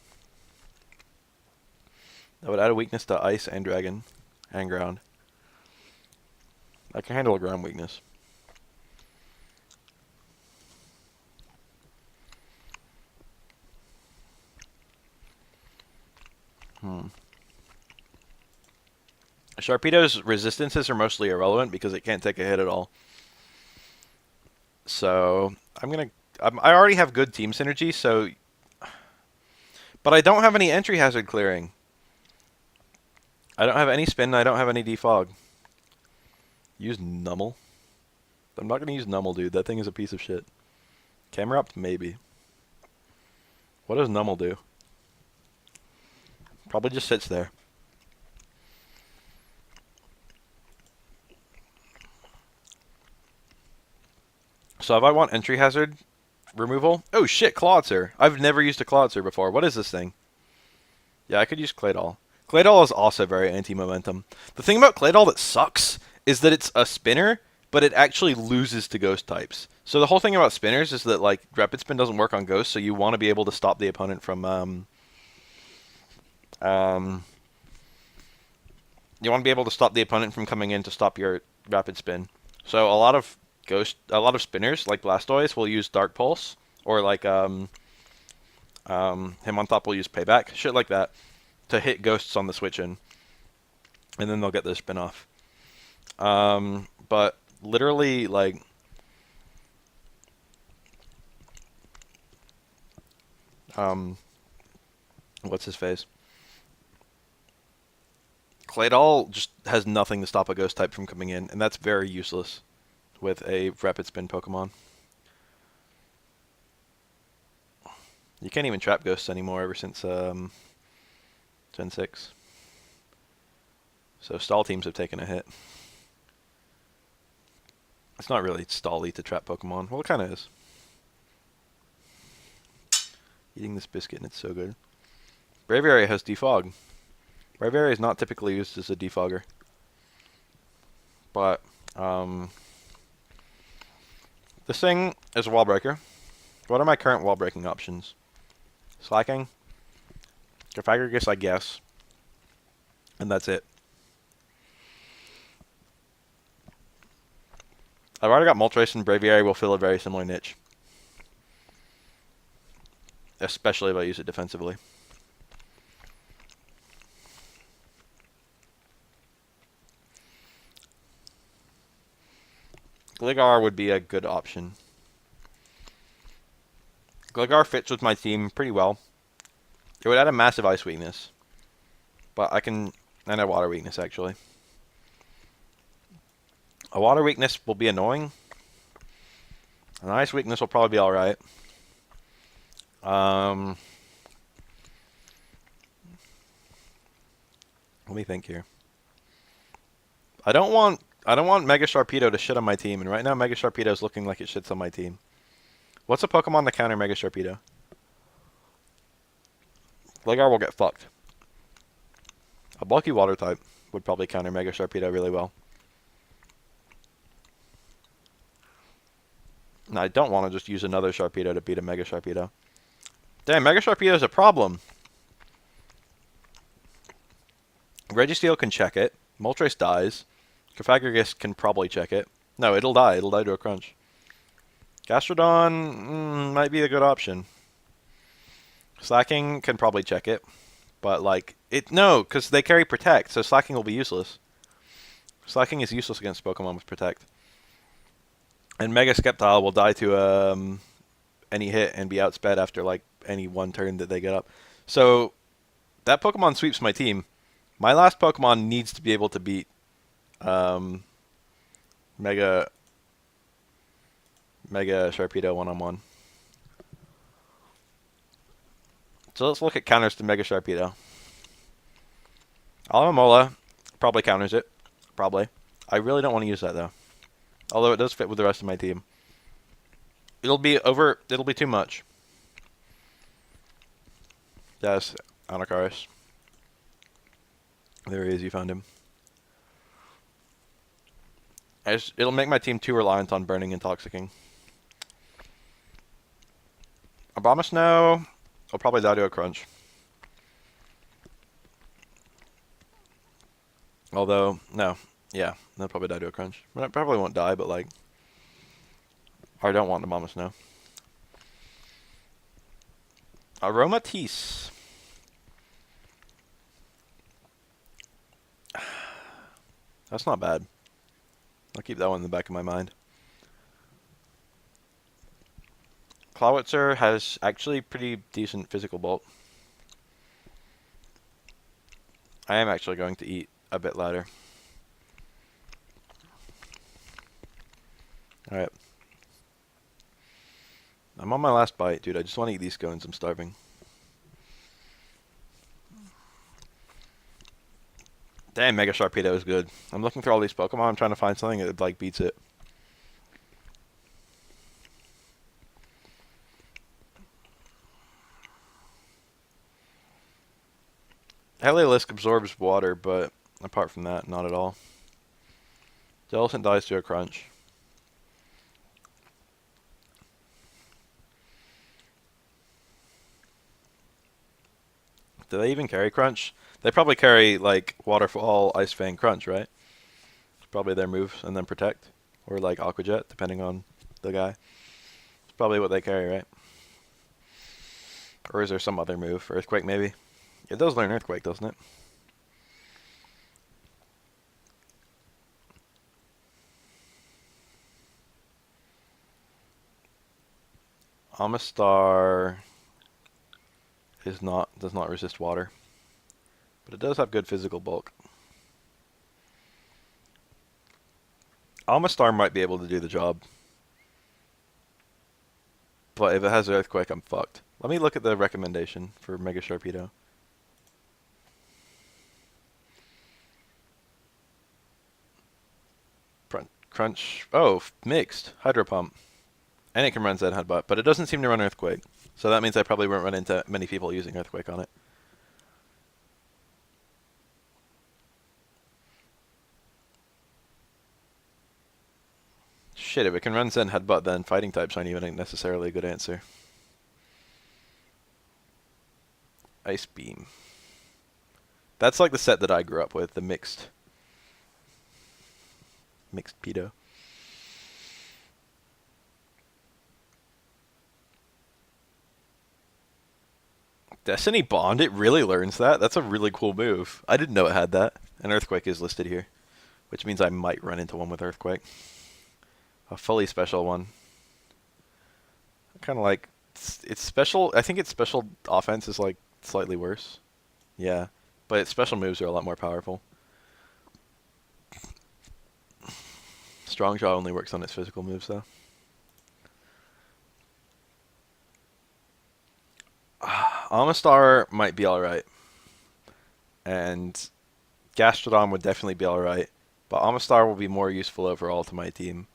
would add a weakness to Ice and Dragon and Ground. I can handle a ground weakness. Sharpedo's resistances are mostly irrelevant because it can't take a hit at all. So I already have good team synergy, so, but I don't have any entry hazard clearing. I don't have any spin. I don't have any defog. Use Nummel. I'm not gonna use Nummel, dude. That thing is a piece of shit. Camerupt, maybe. What does Nummel do? Probably just sits there. So if I want entry hazard removal... Oh shit, Clawitzer. I've never used a Clawitzer before. What is this thing? Yeah, I could use Claydol. Claydol is also very anti-momentum. The thing about Claydol that sucks is that it's a spinner, but it actually loses to ghost types. So the whole thing about spinners is that, like, Rapid Spin doesn't work on ghosts, so you want to be able to stop the opponent from... you want to be able to stop the opponent from coming in to stop your Rapid Spin. So a lot of spinners, like Blastoise, will use Dark Pulse, or like Hitmontop will use Payback, shit like that, to hit ghosts on the switch in, and then they'll get their spin off. But literally, like, what's his face? Claydol just has nothing to stop a ghost type from coming in, and that's very useless with a Rapid Spin Pokemon. You can't even trap ghosts anymore ever since Gen 6. So stall teams have taken a hit. It's not really stally to trap Pokemon. Well, it kind of is. Eating this biscuit and it's so good. Braviary has defog. Braviary is not typically used as a defogger. But, this thing is a wall breaker. What are my current wall breaking options? Slacking? Gafagrigus, I guess. And that's it. I've already got Moltres, and Braviary will fill a very similar niche. Especially if I use it defensively. Gligar would be a good option. Gligar fits with my team pretty well. It would add a massive ice weakness. But I can... and a water weakness, actually. A water weakness will be annoying. An ice weakness will probably be alright. Let me think here. I don't want Mega Sharpedo to shit on my team, and right now Mega Sharpedo is looking like it shits on my team. What's a Pokemon to counter Mega Sharpedo? Gligar will get fucked. A bulky water type would probably counter Mega Sharpedo really well. And I don't want to just use another Sharpedo to beat a Mega Sharpedo. Damn, Mega Sharpedo is a problem. Registeel can check it. Moltres dies. Cofagrigus can probably check it. No, it'll die. It'll die to a crunch. Gastrodon might be a good option. Slacking can probably check it. But, like, no, because they carry Protect, so Slacking will be useless. Slacking is useless against Pokemon with Protect. And Mega Sceptile will die to any hit and be outsped after, like, any one turn that they get up. So, that Pokemon sweeps my team. My last Pokemon needs to be able to beat Mega Sharpedo one-on-one. So let's look at counters to Mega Sharpedo. Alomomola probably counters it. Probably. I really don't want to use that, though. Although it does fit with the rest of my team. It'll be too much. Yes, Anacaris. There he is, you found him. It'll make my team too reliant on burning and toxicking. Abomasnow will probably die to a crunch. Although, no. Yeah, they'll probably die to a crunch. But I probably won't die, but like... I don't want Abomasnow. Aromatisse. That's not bad. I'll keep that one in the back of my mind. Clawitzer has actually pretty decent physical bulk. I am actually going to eat a bit louder. Alright. I'm on my last bite, dude. I just want to eat these scones. I'm starving. Damn, Mega Sharpedo is good. I'm looking through all these Pokemon. I'm trying to find something that, like, beats it. Heliolisk absorbs water, but apart from that, not at all. Jellicent dies to a crunch. Do they even carry Crunch? They probably carry, like, Waterfall, Ice Fang, Crunch, right? It's probably their move, and then Protect. Or, like, Aqua Jet, depending on the guy. It's probably what they carry, right? Or is there some other move? Earthquake, maybe? It does learn Earthquake, doesn't it? Amistar does not resist water. But it does have good physical bulk. Amistar might be able to do the job. But if it has Earthquake, I'm fucked. Let me look at the recommendation for Mega Sharpedo. Crunch. Oh, mixed. Hydro Pump. And it can run Zen Headbutt, but it doesn't seem to run Earthquake. So that means I probably won't run into many people using Earthquake on it. Shit, if it can run Zen Headbutt, then Fighting types aren't even necessarily a good answer. Ice Beam. That's like the set that I grew up with, the mixed pedo. Destiny Bond, it really learns that. That's a really cool move. I didn't know it had that. And Earthquake is listed here, which means I might run into one with Earthquake. A fully special one. Kind of like it's special. I think its special offense is like slightly worse. Yeah, but its special moves are a lot more powerful. Strongjaw only works on its physical moves though. Amistar might be alright, and Gastrodon would definitely be alright, but Amistar will be more useful overall to my team,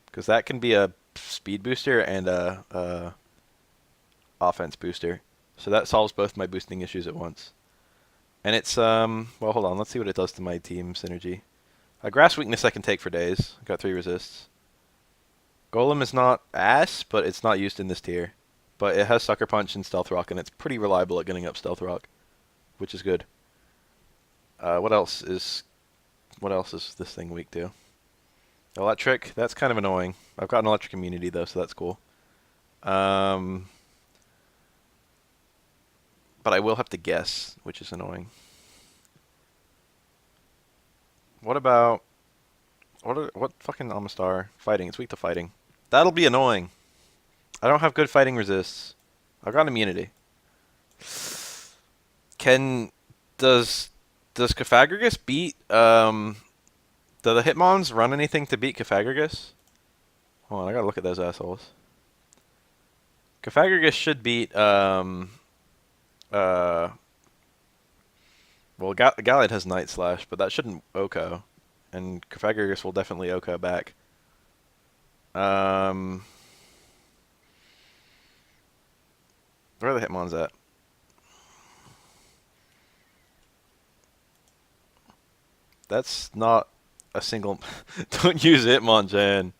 because that can be a speed booster and a offense booster. So that solves both my boosting issues at once. And it's, well, hold on, let's see what it does to my team synergy. A grass weakness I can take for days. Got 3 resists. Golem is not ass, but it's not used in this tier. But it has Sucker Punch and Stealth Rock, and it's pretty reliable at getting up Stealth Rock, which is good. What else is this thing weak to? Electric, that's kind of annoying. I've got an electric immunity though, so that's cool. But I will have to guess, which is annoying. What about what fucking Amistar? Fighting, it's weak to fighting. That'll be annoying. I don't have good fighting resists. I've got immunity. Does Cofagrigus beat do the Hitmons run anything to beat Cofagrigus? Hold on, I gotta look at those assholes. Cofagrigus should beat well, Gallade has Night Slash, but that shouldn't Oko. And Cofagrigus will definitely Oko back. Where are the Hitmons at? That's not a single... Don't use Hitmonchan.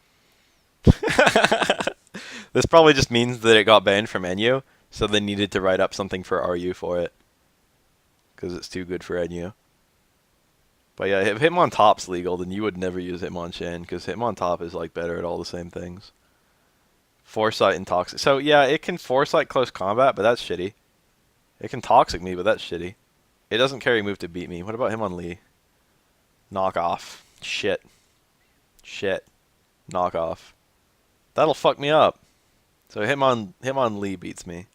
This probably just means that it got banned from NU, so they needed to write up something for RU for it. Because it's too good for NU. But yeah, if Hitmontop's legal, then you would never use Hitmonchan, because Hitmontop is like better at all the same things. Foresight and Toxic. So yeah, it can Foresight close combat, but that's shitty. It can Toxic me, but that's shitty. It doesn't carry move to beat me. What about Hitmonlee? Knock off. Shit. Shit. Knock off. That'll fuck me up. So Hitmonlee beats me.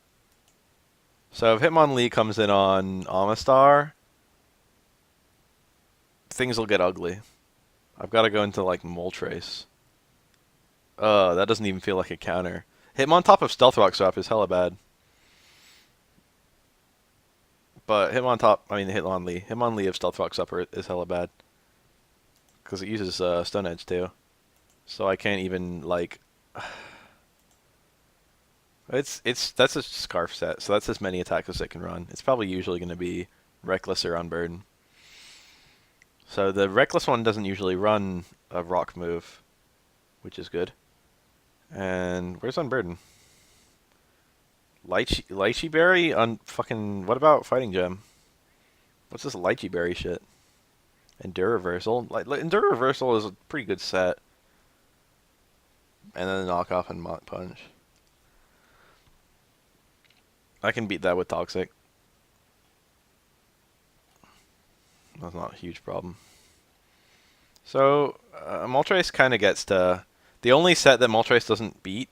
So if Hitmonlee comes in on Amistar, things will get ugly. I've got to go into like Moltres. That doesn't even feel like a counter. Hitmontop of Stealth Rock Swap is hella bad. But Hitmonlee of Stealth Rock Swap is hella bad. Because it uses Stone Edge too. So I can't even like... that's a Scarf set, so that's as many attacks as it can run. It's probably usually going to be Reckless or Unburden. So the Reckless one doesn't usually run a rock move, which is good. And where's Unburden? Lychee Berry on fucking... What about Fighting Gem? What's this Lychee Berry shit? Endure Reversal? Endure Reversal is a pretty good set. And then Knock Off and Mach Punch. I can beat that with Toxic. That's not a huge problem. So, Moltres kind of gets to... The only set that Moltres doesn't beat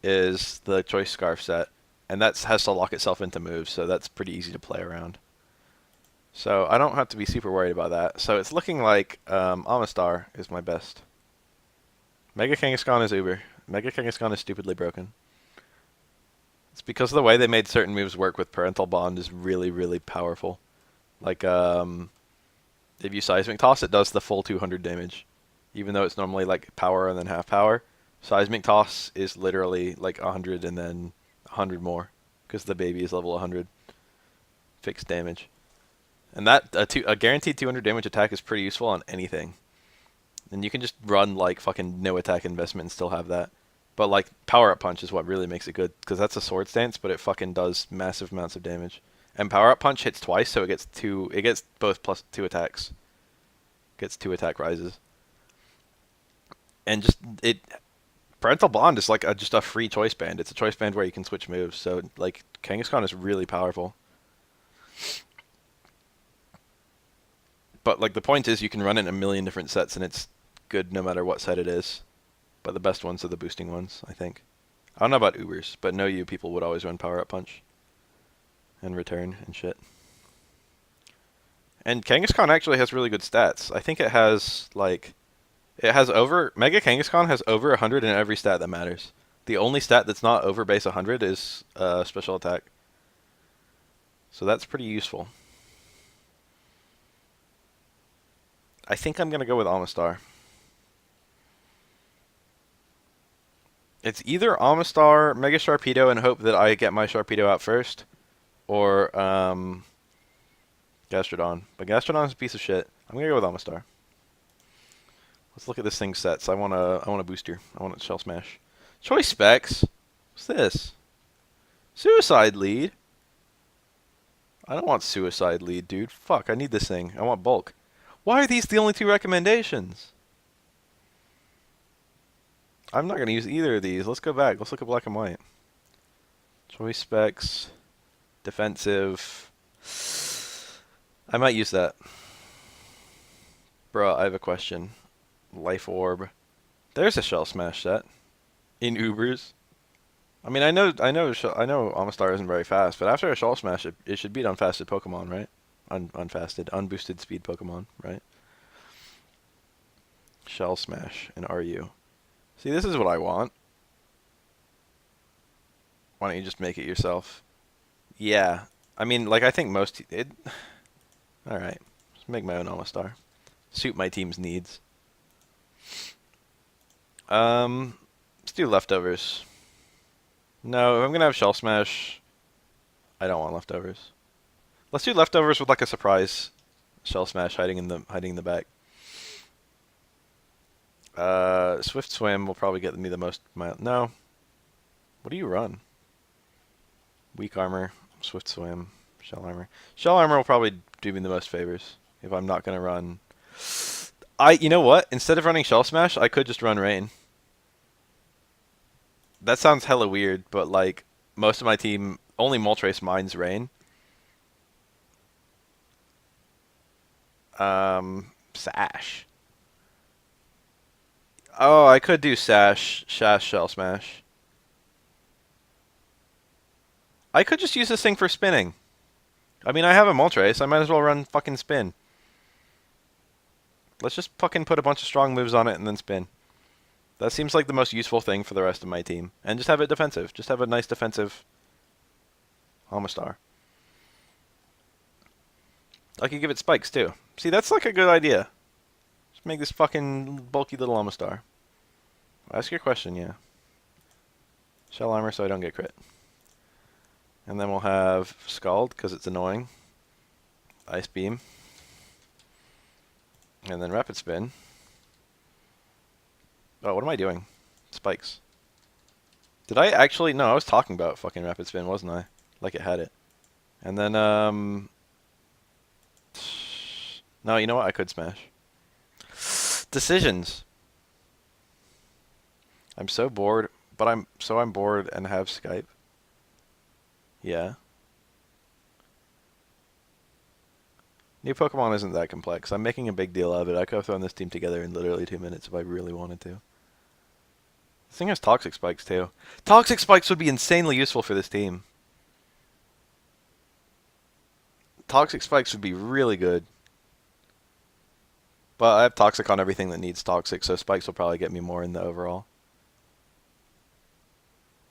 is the Choice Scarf set. And that has to lock itself into moves, so that's pretty easy to play around. So I don't have to be super worried about that. So it's looking like Amistar is my best. Mega Kangaskhan is Uber. Mega Kangaskhan is stupidly broken. It's because of the way they made certain moves work with Parental Bond is really, really powerful. Like, if you Seismic Toss, it does the full 200 damage. Even though it's normally like power and then half power. Seismic Toss is literally like 100 and then 100 more. Because the baby is level 100. Fixed damage. And that, a guaranteed 200 damage attack is pretty useful on anything. And you can just run like fucking no attack investment and still have that. But like Power Up Punch is what really makes it good. Because that's a sword stance, but it fucking does massive amounts of damage. And Power Up Punch hits twice, so it gets both plus 2 attacks. Gets 2 attack rises. And just, Parental Bond is like just a free choice band. It's a choice band where you can switch moves. So like Kangaskhan is really powerful. But like the point is you can run it in a million different sets and it's good no matter what set it is. But the best ones are the boosting ones, I think. I don't know about Ubers, but you people would always run Power Up Punch. And Return and shit. And Kangaskhan actually has really good stats. I think it has like... Mega Kangaskhan has over 100 in every stat that matters. The only stat that's not over base 100 is special attack. So that's pretty useful. I think I'm going to go with Amistar. It's either Amistar, Mega Sharpedo, and hope that I get my Sharpedo out first, or Gastrodon. But Gastrodon's a piece of shit. I'm going to go with Amistar. Let's look at this thing's sets. I want a booster. I want a Shell Smash. Choice Specs? What's this? Suicide Lead? I don't want Suicide Lead, dude. Fuck, I need this thing. I want Bulk. Why are these the only two recommendations? I'm not going to use either of these. Let's go back. Let's look at black and white. Choice Specs. Defensive. I might use that. Bruh, I have a question. Life Orb. There's a Shell Smash set. In Ubers. I mean, I know Amistar isn't very fast, but after a Shell Smash, it should beat unfasted Pokemon, right? Unfasted, unboosted speed Pokemon, right? Shell Smash and RU. See, this is what I want. Why don't you just make it yourself? Yeah. I mean, like, I think most... Alright. Just make my own Amistar. Suit my team's needs. Let's do leftovers. No, if I'm going to have Shell Smash, I don't want leftovers. Let's do leftovers with, like, a surprise Shell Smash hiding in the back. Swift Swim will probably get me the most... No. What do you run? Weak Armor, Swift Swim, Shell Armor. Shell Armor will probably do me the most favors if I'm not going to run... You know what? Instead of running Shell Smash, I could just run Rain. That sounds hella weird, but, like, most of my team... Only Moltres mines Rain. Sash. Oh, I could do Sash, Shell Smash. I could just use this thing for spinning. I mean, I have a Moltres. I might as well run fucking Spin. Let's just fucking put a bunch of strong moves on it and then spin. That seems like the most useful thing for the rest of my team. And just have it defensive. Just have a nice defensive Amistar. I could give it spikes, too. See, that's like a good idea. Just make this fucking bulky little Amistar. Ask your question, yeah. Shell Armor so I don't get crit. And then we'll have Scald, because it's annoying. Ice Beam. And then Rapid Spin. Oh, what am I doing? Spikes. Did I actually... No, I was talking about fucking Rapid Spin, wasn't I? Like it had it. And then, No, you know what? I could smash. Decisions. I'm so bored, but I'm bored and have Skype. Yeah. New Pokemon isn't that complex. I'm making a big deal of it. I could have thrown this team together in literally 2 minutes if I really wanted to. This thing has Toxic Spikes, too. Toxic Spikes would be insanely useful for this team. Toxic Spikes would be really good. But I have Toxic on everything that needs Toxic, so Spikes will probably get me more in the overall.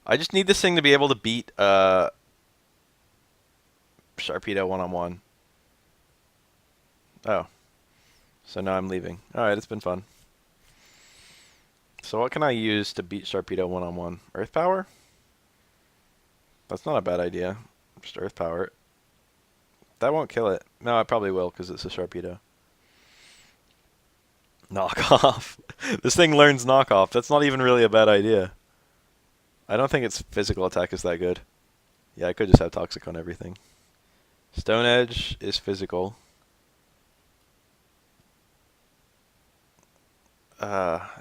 I just need this thing to be able to beat Sharpedo one-on-one. Oh. So now I'm leaving. Alright, it's been fun. So what can I use to beat Sharpedo one-on-one? Earth Power? That's not a bad idea. Just Earth Power it. That won't kill it. No, it probably will because it's a Sharpedo. Knockoff. This thing learns knockoff. That's not even really a bad idea. I don't think its physical attack is that good. Yeah, I could just have Toxic on everything. Stone Edge is physical.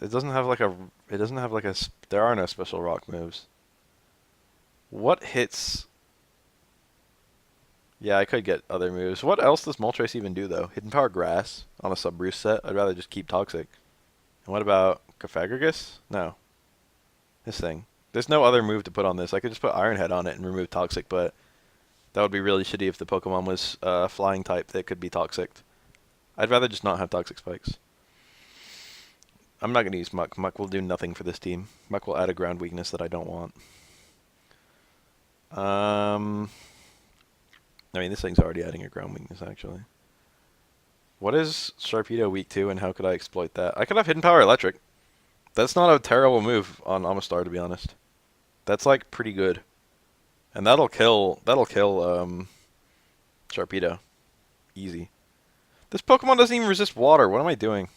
It doesn't have like a... There are no special rock moves. What hits... Yeah, I could get other moves. What else does Moltres even do, though? Hidden Power Grass on a sub-roost set? I'd rather just keep Toxic. And what about Cofagrigus? No. This thing. There's no other move to put on this. I could just put Iron Head on it and remove Toxic, but that would be really shitty if the Pokemon was flying type that could be Toxic. I'd rather just not have Toxic Spikes. I'm not going to use Muck. Muck will do nothing for this team. Muck will add a ground weakness that I don't want. I mean, this thing's already adding a ground weakness, actually. What is Sharpedo weak to, and how could I exploit that? I could have Hidden Power Electric. That's not a terrible move on Amistar, to be honest. That's, like, pretty good. And that'll kill Sharpedo. Easy. This Pokemon doesn't even resist water. What am I doing?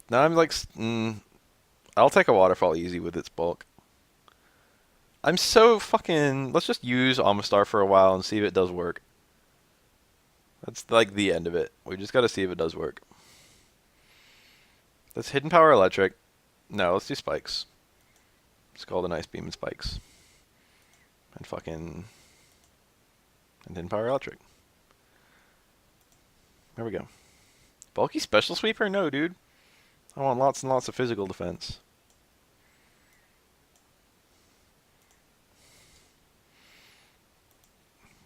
Now I'm like... I'll take a Waterfall easy with its bulk. I'm so fucking... Let's just use Amistar for a while and see if it does work. That's like the end of it. We just gotta see if it does work. Let's Hidden Power Electric. No, let's do Spikes. It's called an Ice Beam and Spikes. And fucking... And Hidden Power Electric. There we go. Bulky Special Sweeper? No, dude. I want lots and lots of physical defense.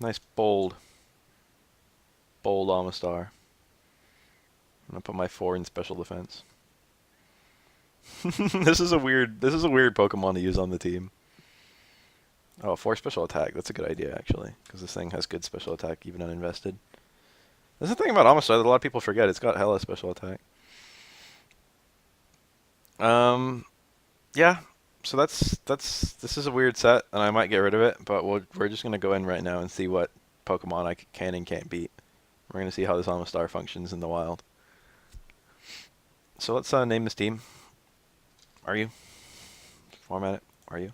Nice bold Amistar. I'm gonna put my 4 in special defense. This is a weird Pokemon to use on the team. Oh, 4 special attack. That's a good idea, actually, because this thing has good special attack even uninvested. That's the thing about Amistar that a lot of people forget. It's got hella special attack. Yeah. So this is a weird set, and I might get rid of it, but we're just gonna go in right now and see what Pokemon I can and can't beat. We're gonna see how this Amistar functions in the wild. So let's name this team. Are you? Format it. Are you?